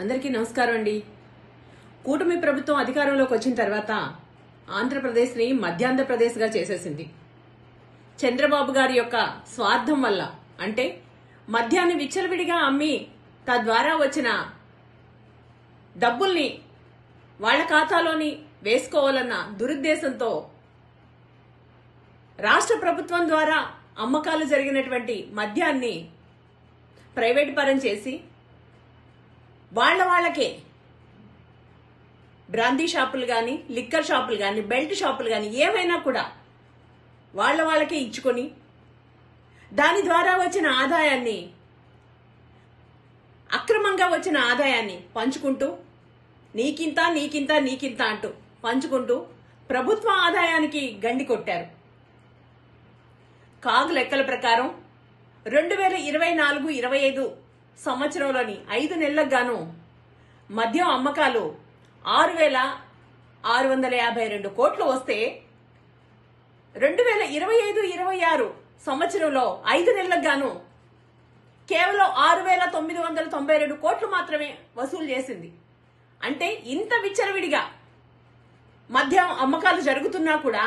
అందరికీ నమస్కారం అండి. కూటమి ప్రభుత్వం అధికారంలోకి వచ్చిన తర్వాత ఆంధ్రప్రదేశ్ని మధ్యాంధ్రప్రదేశ్గా చేసేసింది. చంద్రబాబు గారి యొక్క స్వార్థం వల్ల, అంటే మద్యాన్ని విచ్చలవిడిగా అమ్మి తద్వారా వచ్చిన డబ్బుల్ని వాళ్ల ఖాతాలోని వేసుకోవాలన్న దురుద్దేశంతో రాష్ట్ర ప్రభుత్వం ద్వారా అమ్మకాలు జరిగినటువంటి మద్యాన్ని ప్రైవేట్ పరం చేసి వాళ్ళకే బ్రాందీ షాపులు గాని, లిక్కర్ షాపులు గాని, బెల్ట్ షాపులు గాని ఏమైనా కూడా వాళ్ళకే ఇచ్చుకొని దాని ద్వారా వచ్చిన ఆదాయాన్ని, అక్రమంగా వచ్చిన ఆదాయాన్ని పంచుకుంటూ నీకింత నీకింత నీకింత అంటూ పంచుకుంటూ ప్రభుత్వ ఆదాయానికి గండి కొట్టారు. కాగు లెక్కల ప్రకారం 2024-25 సంవత్సరంలోని 5 నెలలకు గాను మద్యం అమ్మకాలు 6,652 కోట్లు వస్తే 2025-26 సంవత్సరంలో 5 నెలలకు గాను కేవలం 6,992 కోట్లు మాత్రమే వసూలు చేసింది. అంటే ఇంత విచ్చలవిడిగా మద్యం అమ్మకాలు జరుగుతున్నా కూడా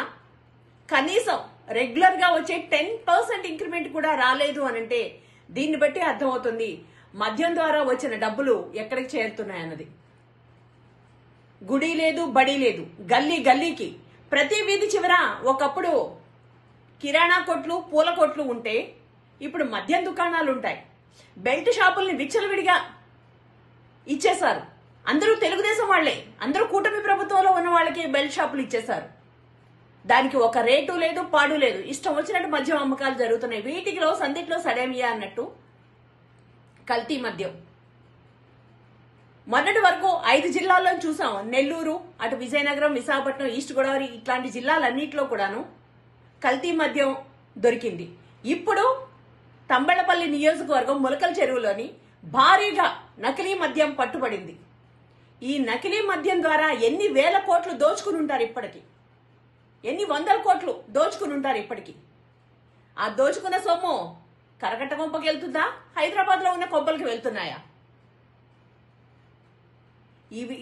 కనీసం రెగ్యులర్ గా వచ్చే 10% ఇంక్రిమెంట్ కూడా రాలేదు అనంటే దీన్ని బట్టి అర్థమవుతుంది మద్యం ద్వారా వచ్చిన డబ్బులు ఎక్కడికి చేరుతున్నాయన్నది. గుడి లేదు, బడి లేదు, గల్లీ గల్లీకి ప్రతి వీధి చివర ఒకప్పుడు కిరాణా కొట్లు, పూల కొట్లు ఉంటే ఇప్పుడు మద్యం దుకాణాలు ఉంటాయి. బెల్ట్ షాపుల్ని విచ్చలవిడిగా ఇచ్చేశారు. అందరూ తెలుగుదేశం వాళ్లే, అందరూ కూటమి ప్రభుత్వంలో ఉన్న వాళ్ళకి బెల్ట్ షాపులు ఇచ్చేశారు. దానికి ఒక రేటు లేదు, పాడు లేదు, ఇష్టం వచ్చినట్టు మద్యం అమ్మకాలు జరుగుతున్నాయి. వీటికిలో సందిట్లో సడేమియా అన్నట్టు కల్తీ మద్యం. మొన్నటి వరకు 5 జిల్లాల్లో చూసాం. నెల్లూరు, అటు విజయనగరం, విశాఖపట్నం, ఈస్ట్ గోదావరి ఇట్లాంటి జిల్లాలన్నింటిలో కూడాను కల్తీ మద్యం దొరికింది. ఇప్పుడు తంబళ్లపల్లి నియోజకవర్గం ములకల చెరువులోని భారీగా నకిలీ మద్యం పట్టుబడింది. ఈ నకిలీ మద్యం ద్వారా ఎన్ని వేల కోట్లు దోచుకుని ఉంటారు ఇప్పటికి, ఎన్ని వందల కోట్లు దోచుకుని ఉంటారు ఇప్పటికి. ఆ దోచుకున్న సొమ్ము కరకట్ట కొంపకి వెళ్తుందా, హైదరాబాద్ లో ఉన్న కొంపలకి వెళ్తున్నాయా?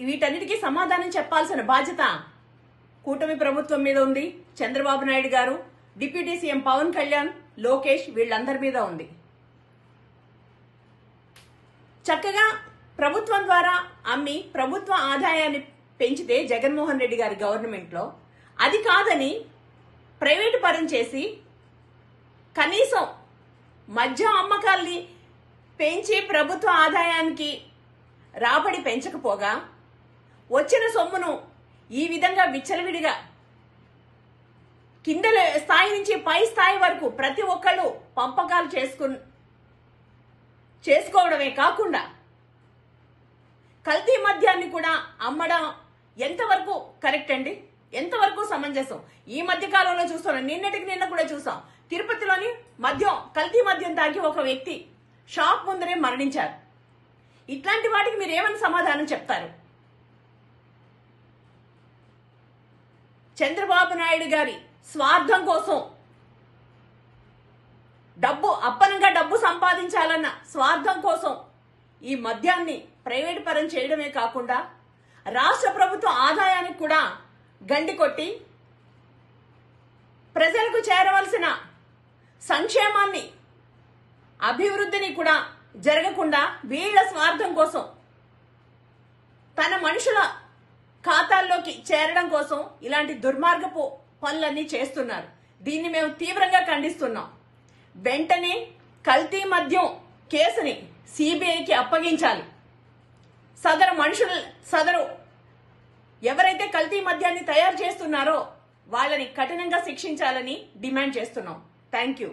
వీటన్నిటికీ సమాధానం చెప్పాల్సిన బాధ్యత కూటమి ప్రభుత్వం మీద ఉంది. చంద్రబాబు నాయుడు గారు, డిప్యూటీ సీఎం పవన్ కళ్యాణ్, లోకేష్ వీళ్ళందరి మీద ఉంది. చక్కగా ప్రభుత్వం ద్వారా అమ్మి ప్రభుత్వ ఆదాయాన్ని పెంచితే జగన్మోహన్ రెడ్డి గారి గవర్నమెంట్ లో అది కాదని ప్రైవేటు పరం చేసి కనీసం మద్యం అమ్మకాల్ని పెంచి ప్రభుత్వ ఆదాయానికి రాబడి పెంచకపోగా వచ్చిన సొమ్మును ఈ విధంగా విచ్చలవిడిగా కింద స్థాయి నుంచి పై స్థాయి వరకు ప్రతి ఒక్కళ్ళు పంపకాలు చేసుకోవడమే కాకుండా కల్తీ మద్యాన్ని కూడా అమ్మడం ఎంతవరకు కరెక్ట్ అండి? ఎంతవరకు సమంజసం? ఈ మధ్య కాలంలో చూస్తున్నాం, నిన్న కూడా చూసాం. తిరుపతిలోని కల్తీ మద్యం తాగి ఒక వ్యక్తి షాప్ ముందరే మరణించారు. ఇట్లాంటి వాటికి మీరు ఏమని సమాధానం చెప్తారు? చంద్రబాబు నాయుడు గారి స్వార్థం కోసం అప్పనంగా డబ్బు సంపాదించాలన్న స్వార్థం కోసం ఈ మద్యాన్ని ప్రైవేట్ పరం చేయడమే కాకుండా రాష్ట్ర ప్రభుత్వ ఆదాయానికి కూడా గండి కొట్టి ప్రజలకు చేరవలసిన సంక్షేమాన్ని, అభివృద్ధిని కూడా జరగకుండా వీళ్ల స్వార్థం కోసం తన మనుషుల ఖాతాల్లోకి చేరడం కోసం ఇలాంటి దుర్మార్గపు పనులన్నీ చేస్తున్నారు. దీన్ని మేము తీవ్రంగా ఖండిస్తున్నాం. వెంటనే కల్తీ మద్యం కేసుని సిబిఐకి అప్పగించాలి. సదరు ఎవరైతే కల్తీ మద్యాన్ని తయారు చేస్తున్నారో వాళ్ళని కఠినంగా శిక్షించాలని డిమాండ్ చేస్తున్నాం. Thank you.